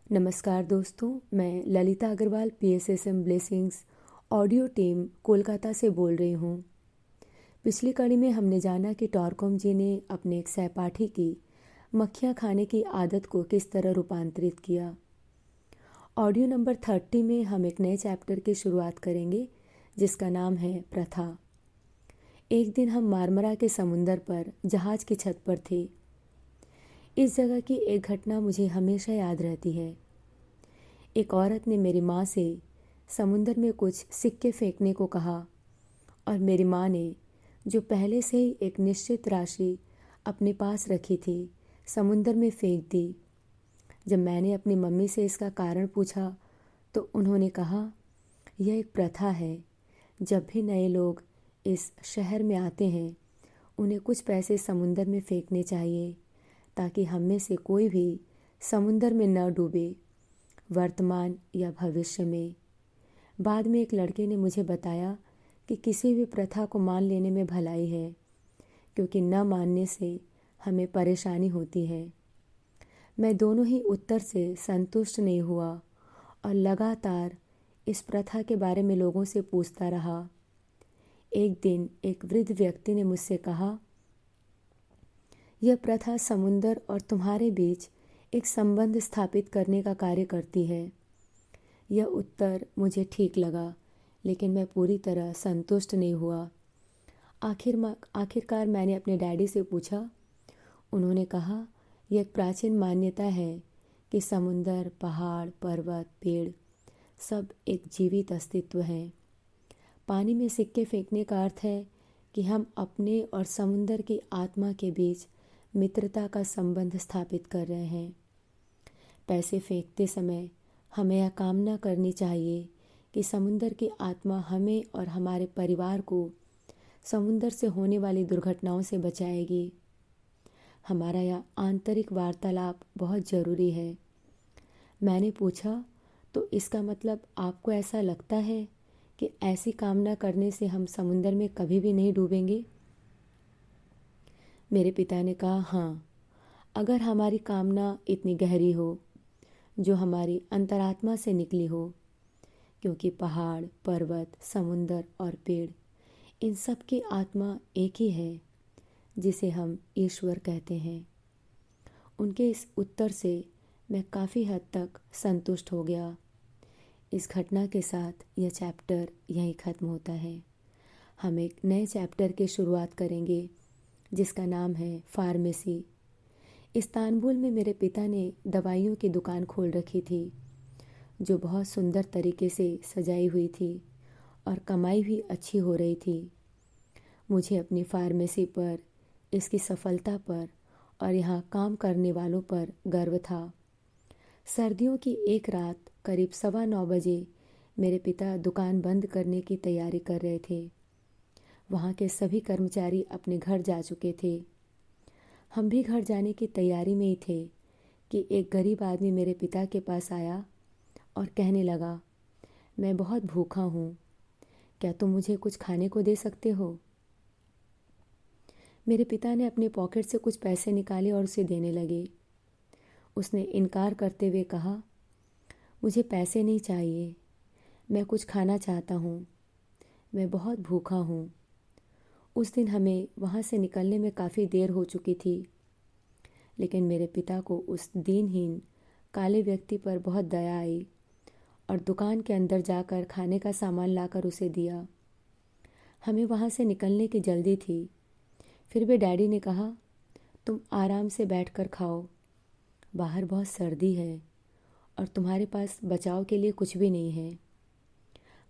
नमस्कार दोस्तों, मैं Lalita Agarwal PSSM blessings audio team Kolkata से बोल रही हूँ। पिछली कड़ी में हमने जाना कि टॉरकॉम जी ने अपने एक सहपाठी की मक्खियाँ खाने की आदत को किस तरह रूपांतरित किया। ऑडियो नंबर 30 में हम एक नए चैप्टर की शुरुआत करेंगे जिसका नाम है प्रथा। एक दिन हम मारमरा के समुंदर पर जहाज की छत पर थे। इस जगह की एक घटना मुझे हमेशा याद रहती है। एक औरत ने मेरी माँ से समुंदर में कुछ सिक्के फेंकने को कहा और मेरी माँ ने, जो पहले से ही एक निश्चित राशि अपने पास रखी थी, समुंदर में फेंक दी। जब मैंने अपनी मम्मी से इसका कारण पूछा तो उन्होंने कहा, यह एक प्रथा है। जब भी नए लोग इस शहर में आते हैं उन्हें कुछ पैसे समुंदर में फेंकने चाहिए ताकि हम में से कोई भी समुंदर में न डूबे, वर्तमान या भविष्य में। बाद में एक लड़के ने मुझे बताया कि किसी भी प्रथा को मान लेने में भलाई है, क्योंकि न मानने से हमें परेशानी होती है। मैं दोनों ही उत्तर से संतुष्ट नहीं हुआ और लगातार इस प्रथा के बारे में लोगों से पूछता रहा। एक दिन एक वृद्ध व्यक्ति ने मुझसे कहा, यह प्रथा समुंदर और तुम्हारे बीच एक संबंध स्थापित करने का कार्य करती है। यह उत्तर मुझे ठीक लगा, लेकिन मैं पूरी तरह संतुष्ट नहीं हुआ। आखिरकार मैंने अपने डैडी से पूछा। उन्होंने कहा, यह एक प्राचीन मान्यता है कि समुंदर, पहाड़, पर्वत, पेड़ सब एक जीवित अस्तित्व हैं। पानी में सिक्के फेंकने का अर्थ है कि हम अपने और समुंदर की आत्मा के बीच मित्रता का संबंध स्थापित कर रहे हैं। पैसे फेंकते समय हमें यह कामना करनी चाहिए कि समुंदर की आत्मा हमें और हमारे परिवार को समुंदर से होने वाली दुर्घटनाओं से बचाएगी। हमारा यह आंतरिक वार्तालाप बहुत ज़रूरी है। मैंने पूछा, तो इसका मतलब आपको ऐसा लगता है कि ऐसी कामना करने से हम समुंदर में कभी भी नहीं डूबेंगे? मेरे पिता ने कहा, हाँ, अगर हमारी कामना इतनी गहरी हो, जो हमारी अंतरात्मा से निकली हो, क्योंकि पहाड़, पर्वत, समुंदर और पेड़, इन सब की आत्मा एक ही है जिसे हम ईश्वर कहते हैं। उनके इस उत्तर से मैं काफ़ी हद तक संतुष्ट हो गया। इस घटना के साथ यह चैप्टर यहीं ख़त्म होता है। हम एक नए चैप्टर की शुरुआत करेंगे जिसका नाम है फार्मेसी। इस्तांबुल में मेरे पिता ने दवाइयों की दुकान खोल रखी थी, जो बहुत सुंदर तरीके से सजाई हुई थी और कमाई भी अच्छी हो रही थी। मुझे अपनी फार्मेसी पर, इसकी सफलता पर और यहाँ काम करने वालों पर गर्व था। सर्दियों की एक रात करीब 9:15 बजे मेरे पिता दुकान बंद करने की तैयारी कर रहे थे। वहाँ के सभी कर्मचारी अपने घर जा चुके थे। हम भी घर जाने की तैयारी में ही थे कि एक गरीब आदमी मेरे पिता के पास आया और कहने लगा, मैं बहुत भूखा हूँ, क्या तुम मुझे कुछ खाने को दे सकते हो? मेरे पिता ने अपने पॉकेट से कुछ पैसे निकाले और उसे देने लगे। उसने इनकार करते हुए कहा, मुझे पैसे नहीं चाहिए, मैं कुछ खाना चाहता हूँ, मैं बहुत भूखा हूँ। उस दिन हमें वहाँ से निकलने में काफ़ी देर हो चुकी थी, लेकिन मेरे पिता को उस दीनहीन काले व्यक्ति पर बहुत दया आई और दुकान के अंदर जाकर खाने का सामान लाकर उसे दिया। हमें वहाँ से निकलने की जल्दी थी, फिर भी डैडी ने कहा, तुम आराम से बैठकर खाओ, बाहर बहुत सर्दी है और तुम्हारे पास बचाव के लिए कुछ भी नहीं है।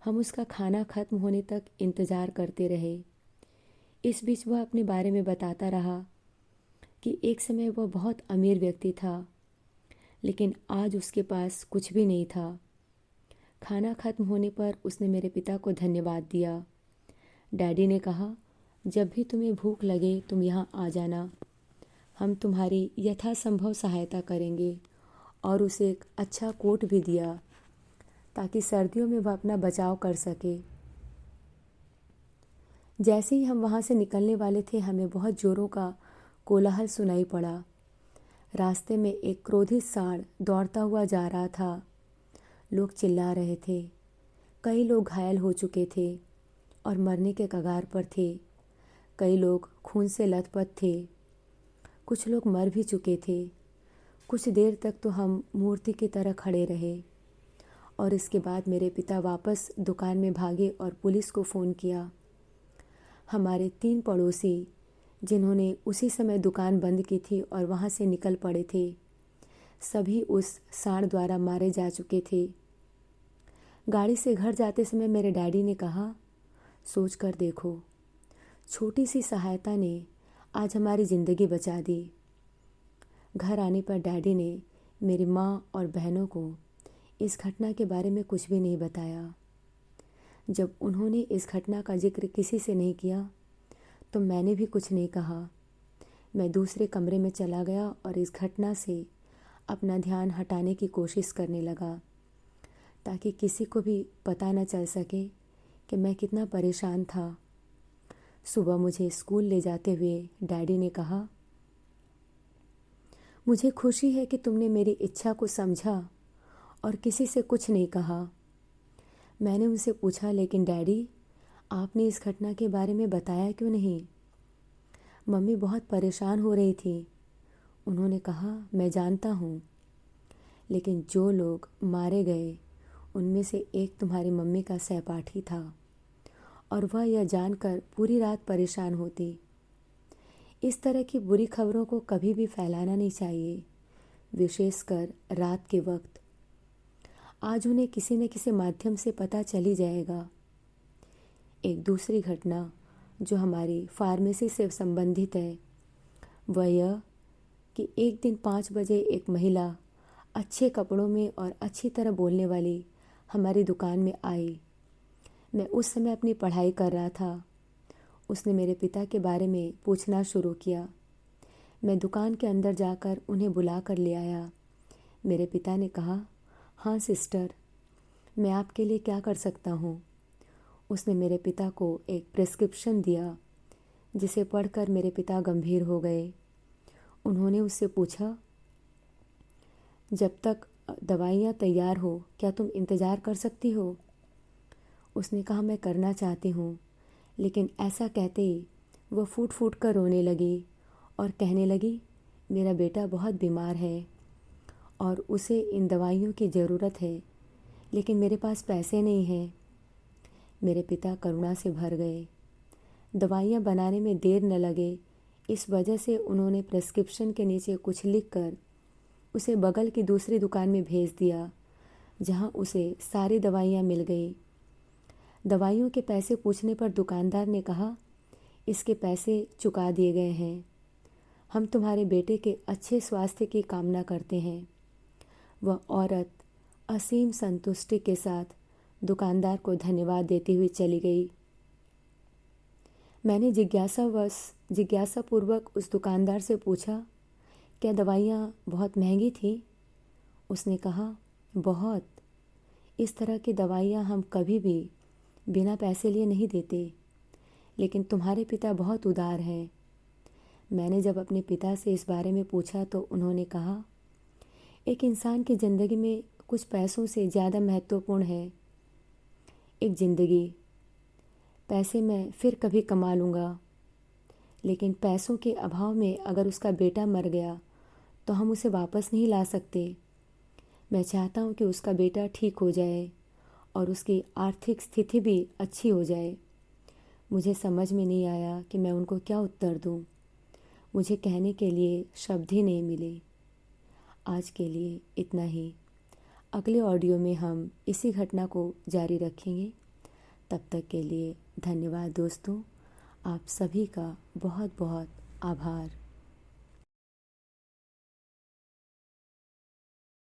हम उसका खाना खत्म होने तक इंतज़ार करते रहे। इस बीच वह अपने बारे में बताता रहा कि एक समय वह बहुत अमीर व्यक्ति था, लेकिन आज उसके पास कुछ भी नहीं था। खाना खत्म होने पर उसने मेरे पिता को धन्यवाद दिया। डैडी ने कहा, जब भी तुम्हें भूख लगे तुम यहाँ आ जाना, हम तुम्हारी यथासंभव सहायता करेंगे। और उसे एक अच्छा कोट भी दिया ताकि सर्दियों में वह अपना बचाव कर सके। जैसे ही हम वहाँ से निकलने वाले थे, हमें बहुत ज़ोरों का कोलाहल सुनाई पड़ा। रास्ते में एक क्रोधित सांड दौड़ता हुआ जा रहा था। लोग चिल्ला रहे थे। कई लोग घायल हो चुके थे और मरने के कगार पर थे। कई लोग खून से लथपथ थे। कुछ लोग मर भी चुके थे। कुछ देर तक तो हम मूर्ति की तरह खड़े रहे और इसके बाद मेरे पिता वापस दुकान में भागे और पुलिस को फ़ोन किया। हमारे 3 पड़ोसी जिन्होंने उसी समय दुकान बंद की थी और वहाँ से निकल पड़े थे, सभी उस सांड द्वारा मारे जा चुके थे। गाड़ी से घर जाते समय मेरे डैडी ने कहा, सोच कर देखो, छोटी सी सहायता ने आज हमारी ज़िंदगी बचा दी। घर आने पर डैडी ने मेरी माँ और बहनों को इस घटना के बारे में कुछ भी नहीं बताया। जब उन्होंने इस घटना का जिक्र किसी से नहीं किया तो मैंने भी कुछ नहीं कहा। मैं दूसरे कमरे में चला गया और इस घटना से अपना ध्यान हटाने की कोशिश करने लगा ताकि किसी को भी पता न चल सके कि मैं कितना परेशान था। सुबह मुझे स्कूल ले जाते हुए डैडी ने कहा, मुझे खुशी है कि तुमने मेरी इच्छा को समझा और किसी से कुछ नहीं कहा। मैंने उनसे पूछा, लेकिन डैडी, आपने इस घटना के बारे में बताया क्यों नहीं? मम्मी बहुत परेशान हो रही थी। उन्होंने कहा, मैं जानता हूँ, लेकिन जो लोग मारे गए उनमें से एक तुम्हारी मम्मी का सहपाठी था और वह यह जानकर पूरी रात परेशान होती। इस तरह की बुरी खबरों को कभी भी फैलाना नहीं चाहिए, विशेषकर रात के वक्त। आज उन्हें किसी न किसी माध्यम से पता चल ही जाएगा। एक दूसरी घटना जो हमारी फार्मेसी से संबंधित है वह यह कि एक दिन 5 बजे एक महिला अच्छे कपड़ों में और अच्छी तरह बोलने वाली हमारी दुकान में आई। मैं उस समय अपनी पढ़ाई कर रहा था। उसने मेरे पिता के बारे में पूछना शुरू किया। मैं दुकान के अंदर जाकर उन्हें बुला कर ले आया। मेरे पिता ने कहा, हाँ सिस्टर, मैं आपके लिए क्या कर सकता हूँ? उसने मेरे पिता को एक प्रिस्क्रिप्शन दिया जिसे पढ़कर मेरे पिता गंभीर हो गए। उन्होंने उससे पूछा, जब तक दवाइयाँ तैयार हो क्या तुम इंतज़ार कर सकती हो? उसने कहा, मैं करना चाहती हूँ, लेकिन ऐसा कहते ही वह फूट फूट कर रोने लगी और कहने लगी, मेरा बेटा बहुत बीमार है और उसे इन दवाइयों की ज़रूरत है, लेकिन मेरे पास पैसे नहीं हैं। मेरे पिता करुणा से भर गए। दवाइयाँ बनाने में देर न लगे इस वजह से उन्होंने प्रिस्क्रिप्शन के नीचे कुछ लिखकर उसे बगल की दूसरी दुकान में भेज दिया, जहाँ उसे सारी दवाइयाँ मिल गई। दवाइयों के पैसे पूछने पर दुकानदार ने कहा, इसके पैसे चुका दिए गए हैं। हम तुम्हारे बेटे के अच्छे स्वास्थ्य की कामना करते हैं। वह औरत असीम संतुष्टि के साथ दुकानदार को धन्यवाद देती हुई चली गई। मैंने जिज्ञासापूर्वक उस दुकानदार से पूछा, क्या दवाइयाँ बहुत महंगी थी? उसने कहा, बहुत। इस तरह की दवाइयाँ हम कभी भी बिना पैसे लिए नहीं देते, लेकिन तुम्हारे पिता बहुत उदार हैं। मैंने जब अपने पिता से इस बारे में पूछा तो उन्होंने कहा, एक इंसान की ज़िंदगी में कुछ पैसों से ज़्यादा महत्वपूर्ण है एक ज़िंदगी। पैसे मैं फिर कभी कमा लूँगा, लेकिन पैसों के अभाव में अगर उसका बेटा मर गया तो हम उसे वापस नहीं ला सकते। मैं चाहता हूँ कि उसका बेटा ठीक हो जाए और उसकी आर्थिक स्थिति भी अच्छी हो जाए। मुझे समझ में नहीं आया कि मैं उनको क्या उत्तर दूँ। मुझे कहने के लिए शब्द ही नहीं मिले। आज के लिए इतना ही। अगले ऑडियो में हम इसी घटना को जारी रखेंगे। तब तक के लिए धन्यवाद दोस्तों। आप सभी का बहुत बहुत आभार।